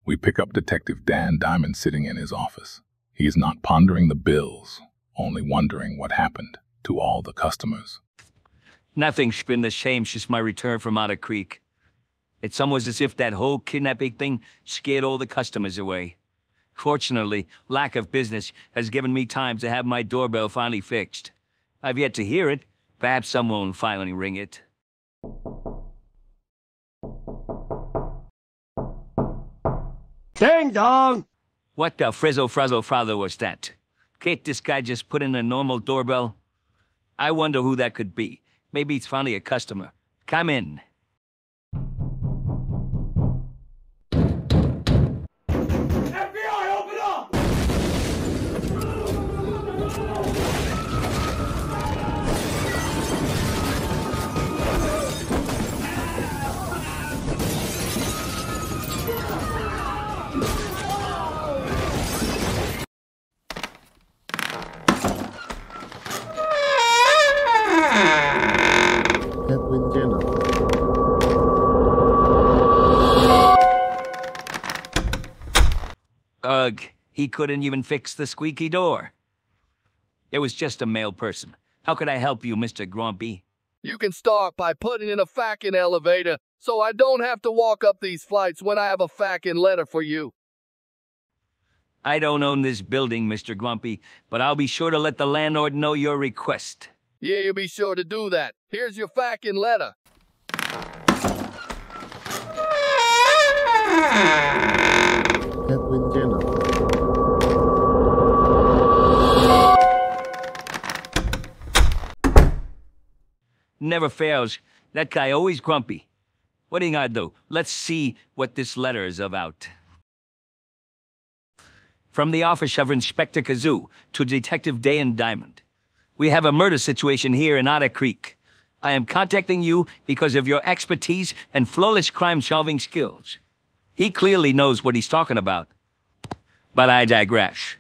We pick up Detective Dan Diamond sitting in his office. He is not pondering the bills, only wondering what happened to all the customers. Nothing's been the same since my return from Otter Creek. It's almost as if that whole kidnapping thing scared all the customers away. Fortunately, lack of business has given me time to have my doorbell finally fixed. I've yet to hear it. Perhaps someone will finally ring it. Ding dong! What the frizzle-frazzle-frazzle was that? Can't this guy just put in a normal doorbell? I wonder who that could be. Maybe it's finally a customer. Come in. FBI, open up! Ugh, he couldn't even fix the squeaky door. It was just a male person. How could I help you, Mr. Grumpy? You can start by putting in a faxing elevator so I don't have to walk up these flights when I have a faxing letter for you. I don't own this building, Mr. Grumpy, but I'll be sure to let the landlord know your request. Yeah, you be sure to do that. Here's your faxing letter. Never fails. That guy always grumpy. What are you gonna do? Let's see what this letter is about. From the office of Inspector Kazoo to Detective Dan Diamond. We have a murder situation here in Otter Creek. I am contacting you because of your expertise and flawless crime-solving skills. He clearly knows what he's talking about. But I digress.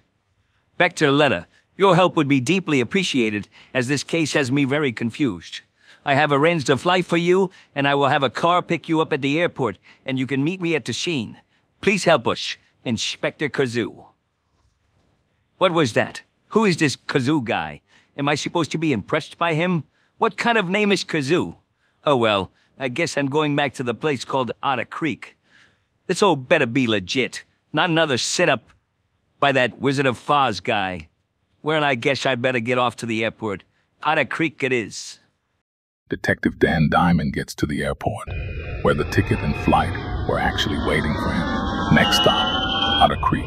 Back to the letter. Your help would be deeply appreciated, as this case has me very confused. I have arranged a flight for you, and I will have a car pick you up at the airport, and you can meet me at the scene. Please help us, Inspector Kazoo. What was that? Who is this Kazoo guy? Am I supposed to be impressed by him? What kind of name is Kazoo? Oh well, I guess I'm going back to the place called Otter Creek. This all better be legit, not another setup by that Wizard of Oz guy. Well, I guess I'd better get off to the airport. Otter Creek it is. Detective Dan Diamond gets to the airport, where the ticket and flight were actually waiting for him. Next stop, Otter Creek.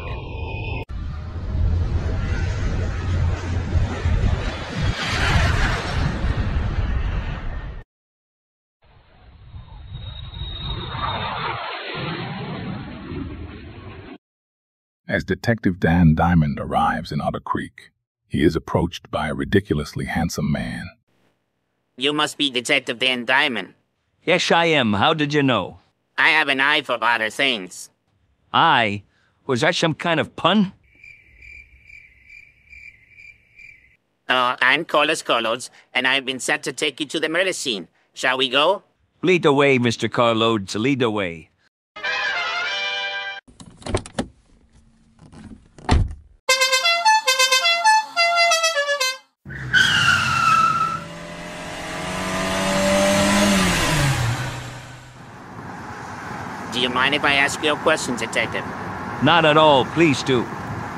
As Detective Dan Diamond arrives in Otter Creek, he is approached by a ridiculously handsome man. You must be Detective Dan Diamond. Yes, I am. How did you know? I have an eye for otter things. I? Was that some kind of pun? I'm Carloads, and I've been set to take you to the murder scene. Shall we go? Lead the way, Mr. Carloads. Lead the way. Do you mind if I ask you a question, Detective? Not at all. Please do.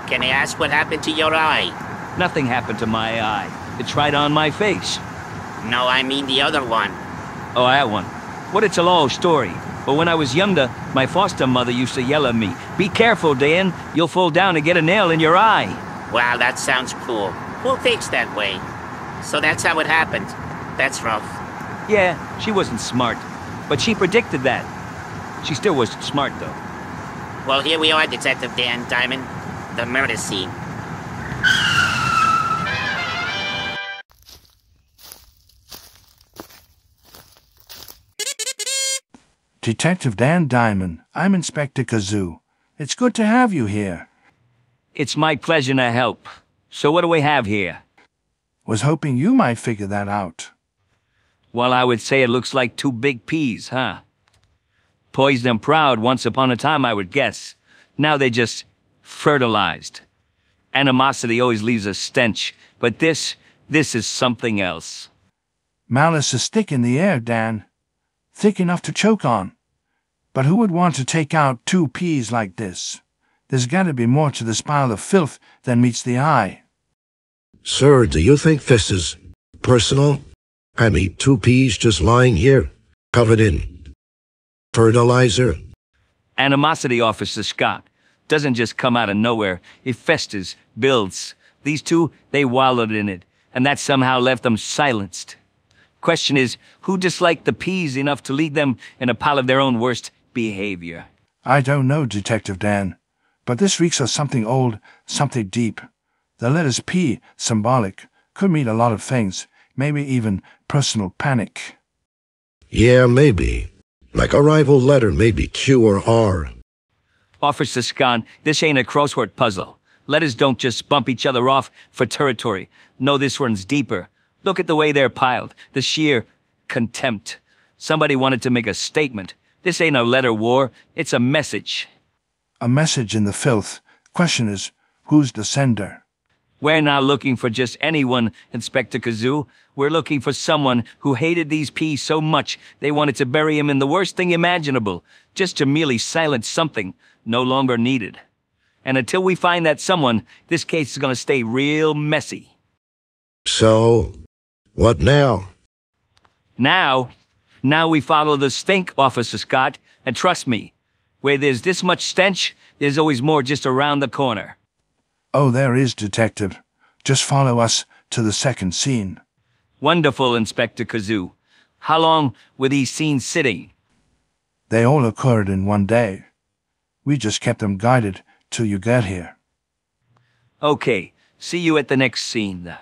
Can I ask what happened to your eye? Nothing happened to my eye. It's right on my face. No, I mean the other one. Oh, that one. Well, it's a long story. But when I was younger, my foster mother used to yell at me, "Be careful, Dan. You'll fall down and get a nail in your eye." Wow, that sounds cool. Who thinks that way? So that's how it happened. That's rough. Yeah, she wasn't smart. But she predicted that. She still wasn't smart, though. Well, here we are, Detective Dan Diamond. The murder scene. Detective Dan Diamond, I'm Inspector Kazoo. It's good to have you here. It's my pleasure to help. So what do we have here? Was hoping you might figure that out. Well, I would say it looks like two big peas, huh? Poised and proud once upon a time, I would guess. Now they just fertilized. Animosity always leaves a stench, but this is something else. Malice is thick in the air, Dan. Thick enough to choke on. But who would want to take out 2 peas like this? There's got to be more to this pile of filth than meets the eye. Sir, do you think this is personal? I mean, 2 peas just lying here, covered in fertilizer. Animosity, Officer Scott, doesn't just come out of nowhere. It festers, builds. These 2, they wallowed in it, and that somehow left them silenced. Question is, who disliked the peas enough to lead them in a pile of their own worst behavior? I don't know, Detective Dan, but this reeks of something old, something deep. The letters P, symbolic, could mean a lot of things, maybe even personal panic. Yeah, maybe. Like a rival letter, maybe Q or R. Officer Scott, this ain't a crossword puzzle. Letters don't just bump each other off for territory. No, this runs deeper. Look at the way they're piled, the sheer contempt. Somebody wanted to make a statement. This ain't a letter war, it's a message. A message in the filth. Question is, who's the sender? We're not looking for just anyone, Inspector Kazoo. We're looking for someone who hated these peas so much they wanted to bury him in the worst thing imaginable, just to merely silence something no longer needed. And until we find that someone, this case is gonna stay real messy. So, what now? Now we follow the stink, Officer Scott, and trust me, where there's this much stench, there's always more just around the corner. Oh, there is, Detective. Just follow us to the second scene. Wonderful, Inspector Kazoo. How long were these scenes sitting? They all occurred in one day. We just kept them guided till you get here. Okay, see you at the next scene.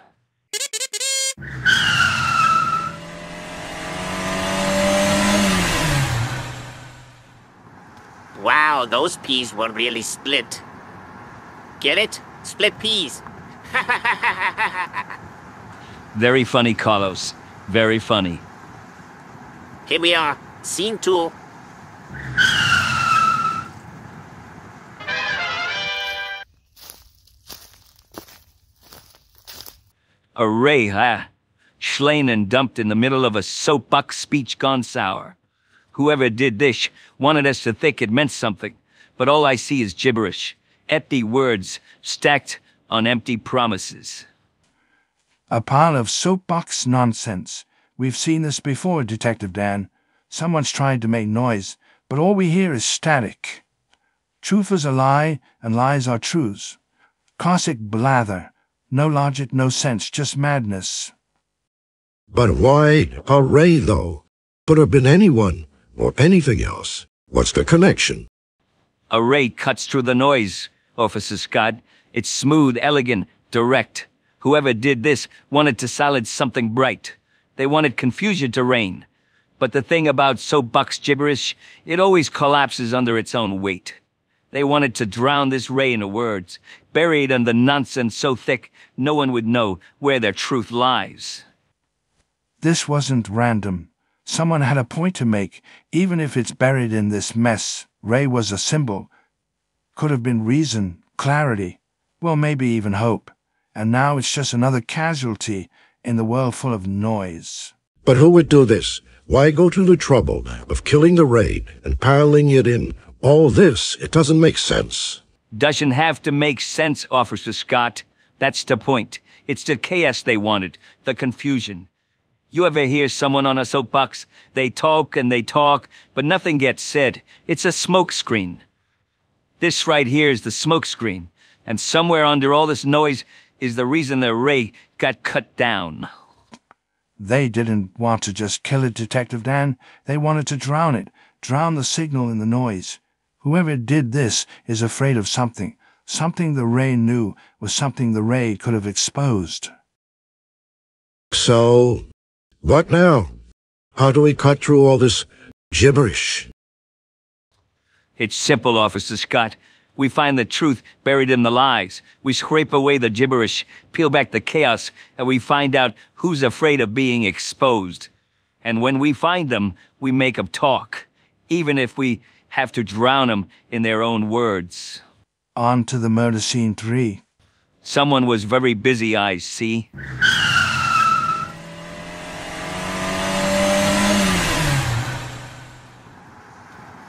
Wow, those peas were really split. Get it? Split peas. Very funny, Carlos. Very funny. Here we are. Scene 2. A ray, huh? Slain and dumped in the middle of a soapbox speech gone sour. Whoever did this wanted us to think it meant something, but all I see is gibberish. Empty words stacked on empty promises. A pile of soapbox nonsense. We've seen this before, Detective Dan. Someone's trying to make noise, but all we hear is static. Truth is a lie, and lies are truths. Classic blather. No logic, no sense, just madness. But why a ray, though? Could have been anyone, or anything else. What's the connection? A ray cuts through the noise, Officer Scott. It's smooth, elegant, direct. Whoever did this wanted to silence something bright. They wanted confusion to reign. But the thing about soapbox gibberish, it always collapses under its own weight. They wanted to drown this ray in words, buried under nonsense so thick no one would know where their truth lies. This wasn't random. Someone had a point to make, even if it's buried in this mess. Ray was a symbol. Could have been reason, clarity, well, maybe even hope. And now it's just another casualty in the world full of noise. But who would do this? Why go to the trouble of killing the ray and piling it in? All this, it doesn't make sense. Doesn't have to make sense, Officer Scott. That's the point. It's the chaos they wanted, the confusion. You ever hear someone on a soapbox? They talk and they talk, but nothing gets said. It's a smokescreen. This right here is the smokescreen, and somewhere under all this noise is the reason the ray got cut down. They didn't want to just kill it, Detective Dan. They wanted to drown it, drown the signal in the noise. Whoever did this is afraid of something. Something the ray knew was something the ray could have exposed. So, what now? How do we cut through all this gibberish? It's simple, Officer Scott. We find the truth buried in the lies. We scrape away the gibberish, peel back the chaos, and we find out who's afraid of being exposed. And when we find them, we make them talk. Even if we have to drown them in their own words. On to the murder scene 3. Someone was very busy, I see.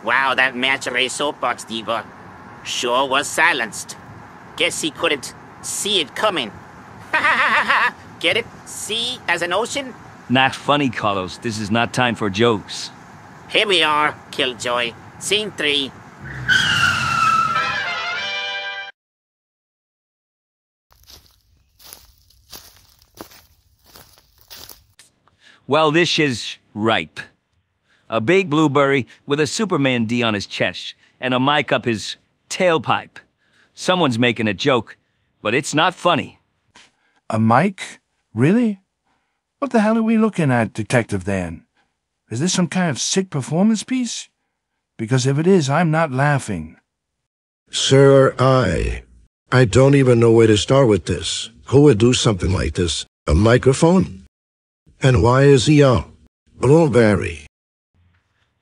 Wow, that manta ray soapbox diva sure was silenced. Guess he couldn't see it coming. Get it? See as an ocean? Not funny, Carlos. This is not time for jokes. Here we are, Killjoy. Scene 3. Well, this is ripe. A big blueberry with a Superman D on his chest and a mic up his tailpipe. Someone's making a joke, but it's not funny. A mic? Really? What the hell are we looking at, Detective Dan? Is this some kind of sick performance piece? Because if it is, I'm not laughing. Sir, I don't even know where to start with this. Who would do something like this? A microphone? And why is he a blueberry?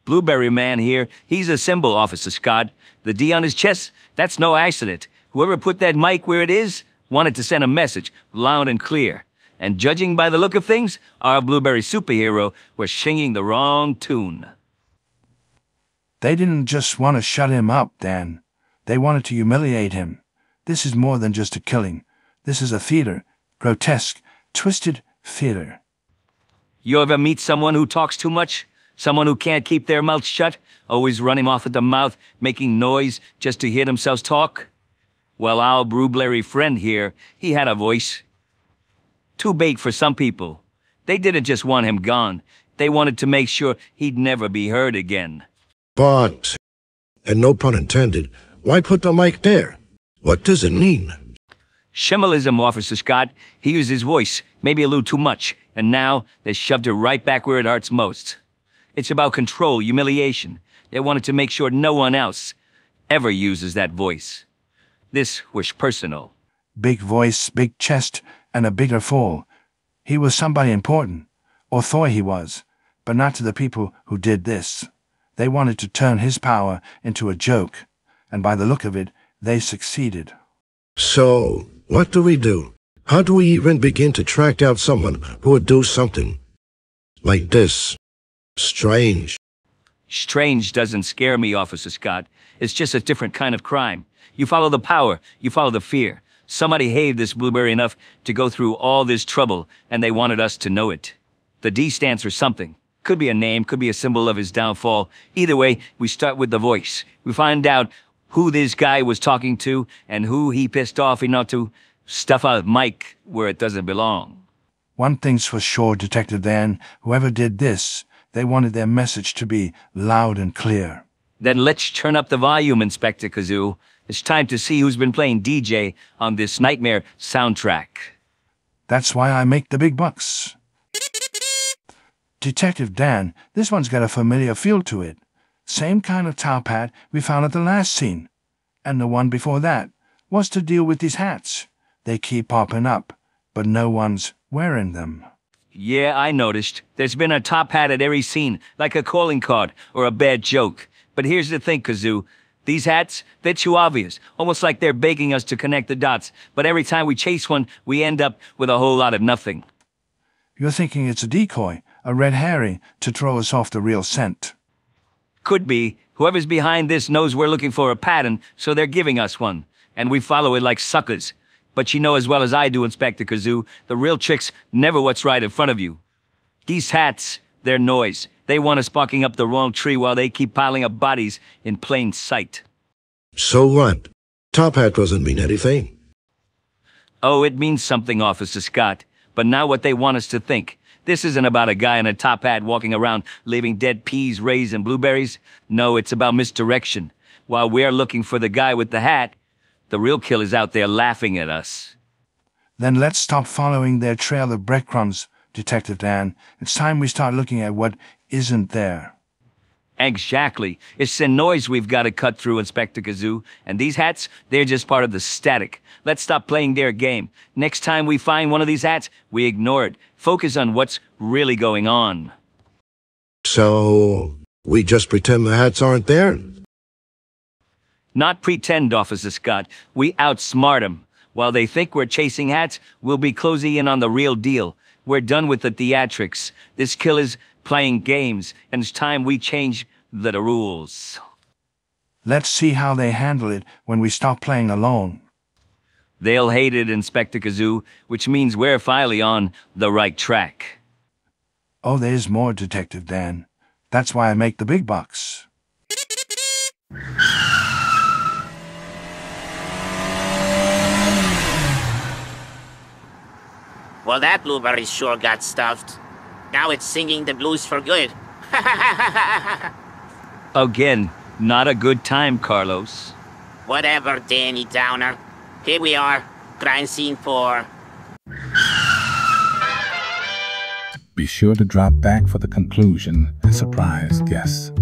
Blueberry Man here, he's a symbol, Officer Scott. The D on his chest, that's no accident. Whoever put that mic where it is wanted to send a message, loud and clear. And judging by the look of things, our blueberry superhero was singing the wrong tune. They didn't just want to shut him up, Dan. They wanted to humiliate him. This is more than just a killing. This is a theater. Grotesque, twisted theater. You ever meet someone who talks too much? Someone who can't keep their mouth shut? Always running off at the mouth, making noise just to hear themselves talk? Well, our blueberry friend here, he had a voice. Too big for some people. They didn't just want him gone. They wanted to make sure he'd never be heard again. But, and no pun intended, why put the mic there? What does it mean? Shimmelism, Officer Scott. He used his voice, maybe a little too much, and now they shoved it right back where it hurts most. It's about control, humiliation. They wanted to make sure no one else ever uses that voice. This was personal. Big voice, big chest, and a bigger fall. He was somebody important, or thought he was, but not to the people who did this. They wanted to turn his power into a joke, and by the look of it, they succeeded. So, what do we do? How do we even begin to track down someone who would do something like this? Strange. Strange doesn't scare me, Officer Scott. It's just a different kind of crime. You follow the power, you follow the fear. Somebody hated this blueberry enough to go through all this trouble, and they wanted us to know it. The D stands for something. Could be a name, could be a symbol of his downfall. Either way, we start with the voice. We find out who this guy was talking to and who he pissed off enough to stuff a mic where it doesn't belong. One thing's for sure, Detective Dan. Whoever did this, they wanted their message to be loud and clear. Then let's turn up the volume, Inspector Kazoo. It's time to see who's been playing DJ on this nightmare soundtrack. That's why I make the big bucks. Detective Dan, this one's got a familiar feel to it. Same kind of top hat we found at the last scene. And the one before that was to deal with these hats. They keep popping up, but no one's wearing them. Yeah, I noticed. There's been a top hat at every scene, like a calling card or a bad joke. But here's the thing, Kazoo. These hats, they're too obvious, almost like they're begging us to connect the dots. But every time we chase one, we end up with a whole lot of nothing. You're thinking it's a decoy, a red herring, to throw us off the real scent. Could be. Whoever's behind this knows we're looking for a pattern, so they're giving us one. And we follow it like suckers. But you know as well as I do, Inspector Kazoo, the real trick's never what's right in front of you. These hats, they're noise. They want us barking up the wrong tree while they keep piling up bodies in plain sight. So what? Top hat doesn't mean anything. Oh, it means something, Officer Scott. But now what they want us to think. This isn't about a guy in a top hat walking around leaving dead peas, rays, and blueberries. No, it's about misdirection. While we're looking for the guy with the hat, the real killer's out there laughing at us. Then let's stop following their trail of breadcrumbs, Detective Dan. It's time we start looking at what isn't there. Exactly. It's the noise we've got to cut through, Inspector Kazoo. And these hats, they're just part of the static. Let's stop playing their game. Next time we find one of these hats, we ignore it. Focus on what's really going on. So, we just pretend the hats aren't there? Not pretend, Officer Scott. We outsmart 'em. While they think we're chasing hats, we'll be closing in on the real deal. We're done with the theatrics. This killer's playing games, and it's time we change the rules. Let's see how they handle it when we stop playing alone. They'll hate it, Inspector Kazoo, which means we're finally on the right track. Oh, there's more, Detective Dan. That's why I make the big bucks. Well, that blueberry sure got stuffed. Now it's singing the blues for good. Again, not a good time, Carlos. Whatever, Danny Downer. Here we are, crime scene 4. Be sure to drop back for the conclusion and surprise guests.